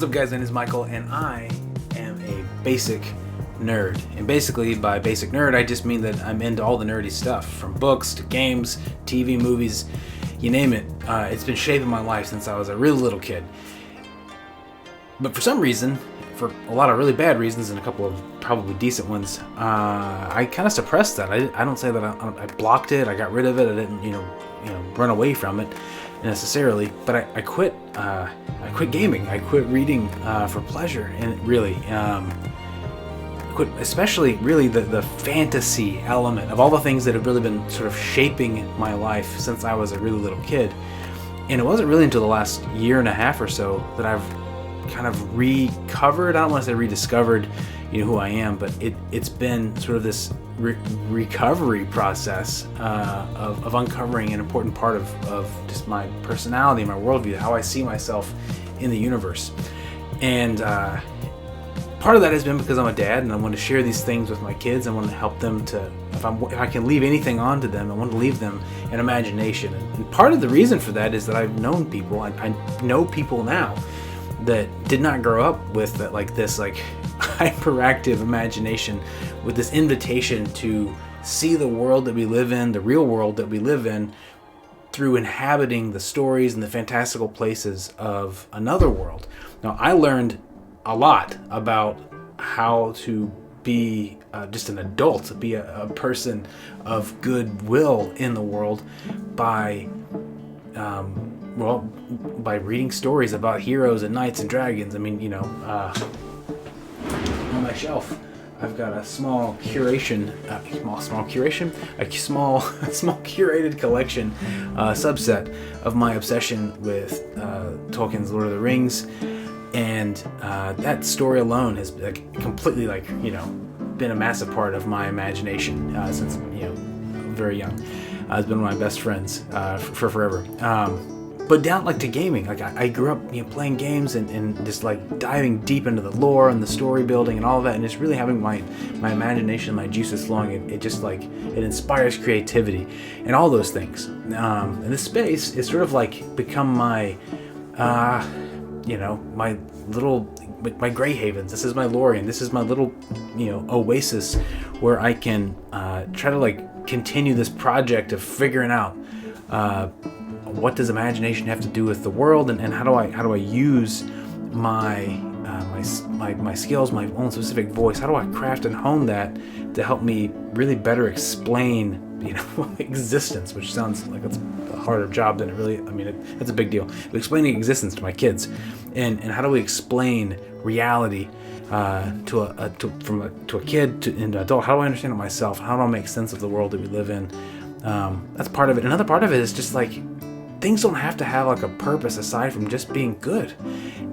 What's up, guys? My name is Michael, and I am a basic nerd. And basically, by basic nerd, I just mean that I'm into all the nerdy stuff, from books to games, TV, movies, you name it. It's been shaping my life since I was a real little kid. But for some reason, for a lot of really bad reasons and a couple of probably decent ones, I kind of suppressed that. I don't say that I blocked it, I got rid of it, I didn't, run away from it necessarily, but I quit gaming. I quit reading for pleasure, and really quit, especially really the fantasy element of all the things that have really been sort of shaping my life since I was a really little kid. And it wasn't really until the last year and a half or so that I've kind of recovered. I don't want to say rediscovered, who I am, but it's been sort of this recovery process of uncovering an important part of just my personality, my worldview, how I see myself in the universe. And part of that has been because I'm a dad and I want to share these things with my kids. I want to help them to, if I can leave anything onto them, I want to leave them an imagination. And part of the reason for that is that I've known people, I know people now that did not grow up with this hyperactive imagination, with this invitation to see the world that we live in, the real world that we live in, through inhabiting the stories and the fantastical places of another world. Now, I learned a lot about how to be just an adult, to be a person of goodwill in the world by reading stories about heroes and knights and dragons. I mean, on my shelf, I've got a small curated collection, subset of my obsession with Tolkien's Lord of the Rings, and that story alone has completely been a massive part of my imagination since very young. It's been one of my best friends for forever. But down to gaming, I grew up playing games and just diving deep into the lore and the story building and all of that, and just really having my imagination, my juices flowing. It just it inspires creativity and all those things. And this space is sort of become my my Grey Havens. This is my Lorien. This is my little oasis where I can try to continue this project of figuring out what does imagination have to do with the world, and how do I use my skills, my own specific voice? How do I craft and hone that to help me really better explain existence, which sounds like it's a harder job than it really. I mean, it's a big deal. But explaining existence to my kids, and how do we explain reality to a kid to an adult? How do I understand it myself? How do I make sense of the world that we live in? That's part of it. Another part of it is just things don't have to have a purpose aside from just being good.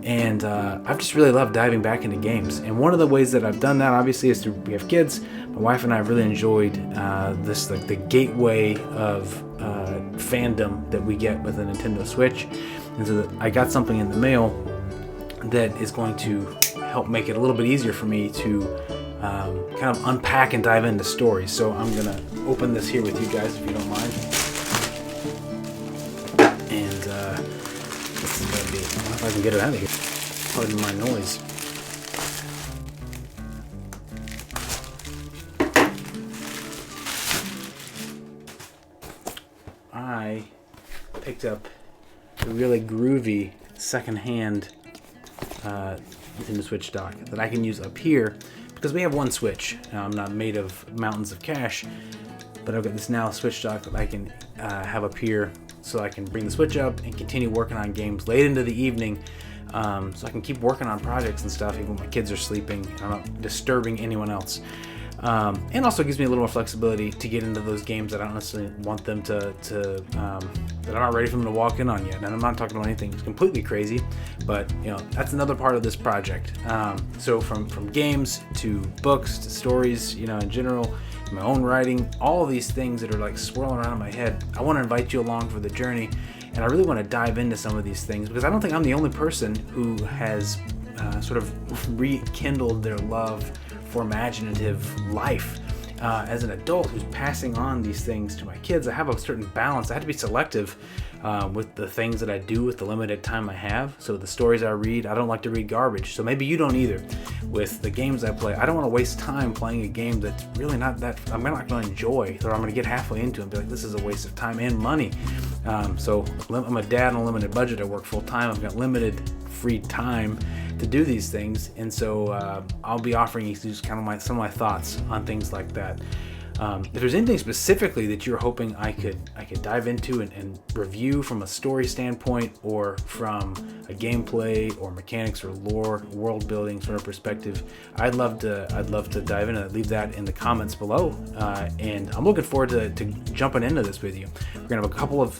And I've just really loved diving back into games. And one of the ways that I've done that, obviously, is through we have kids. My wife and I have really enjoyed this the gateway of fandom that we get with the Nintendo Switch. And so that I got something in the mail that is going to help make it a little bit easier for me to kind of unpack and dive into stories. So I'm going to open this here with you guys, if you don't mind. And this is going to be, I don't know if I can get it out of here. Pardon my noise. I picked up a really groovy secondhand Nintendo Switch dock that I can use up here because we have one Switch. Now, I'm not made of mountains of cash, but I've got this now Switch dock that I can have up here, so I can bring the Switch up and continue working on games late into the evening, so I can keep working on projects and stuff even when my kids are sleeping and I'm not disturbing anyone else. And also gives me a little more flexibility to get into those games that I don't necessarily want them to that I'm not ready for them to walk in on yet. And I'm not talking about anything completely crazy, but that's another part of this project. So from games to books to stories, in general, my own writing, all of these things that are swirling around in my head, I want to invite you along for the journey. And I really want to dive into some of these things because I don't think I'm the only person who has sort of rekindled their love for imaginative life. As an adult who's passing on these things to my kids, I have a certain balance. I had to be selective with the things that I do with the limited time I have. So the stories I read, I don't like to read garbage. So maybe you don't either. With the games I play, I don't want to waste time playing a game that's really not that I'm not going to enjoy, or I'm going to get halfway into it and be like, this is a waste of time and money. So I'm a dad on a limited budget. I work full time. I've got limited free time to do these things, and so I'll be offering you kind of some of my thoughts on things like that. If there's anything specifically that you're hoping I could dive into and review from a story standpoint, or from a gameplay or mechanics or lore, world building sort of perspective, I'd love to dive in and leave that in the comments below. And I'm looking forward to jumping into this with you. We're gonna have a couple of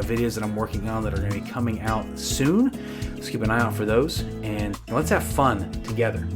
videos that I'm working on that are gonna be coming out soon. So keep an eye out for those, and let's have fun together.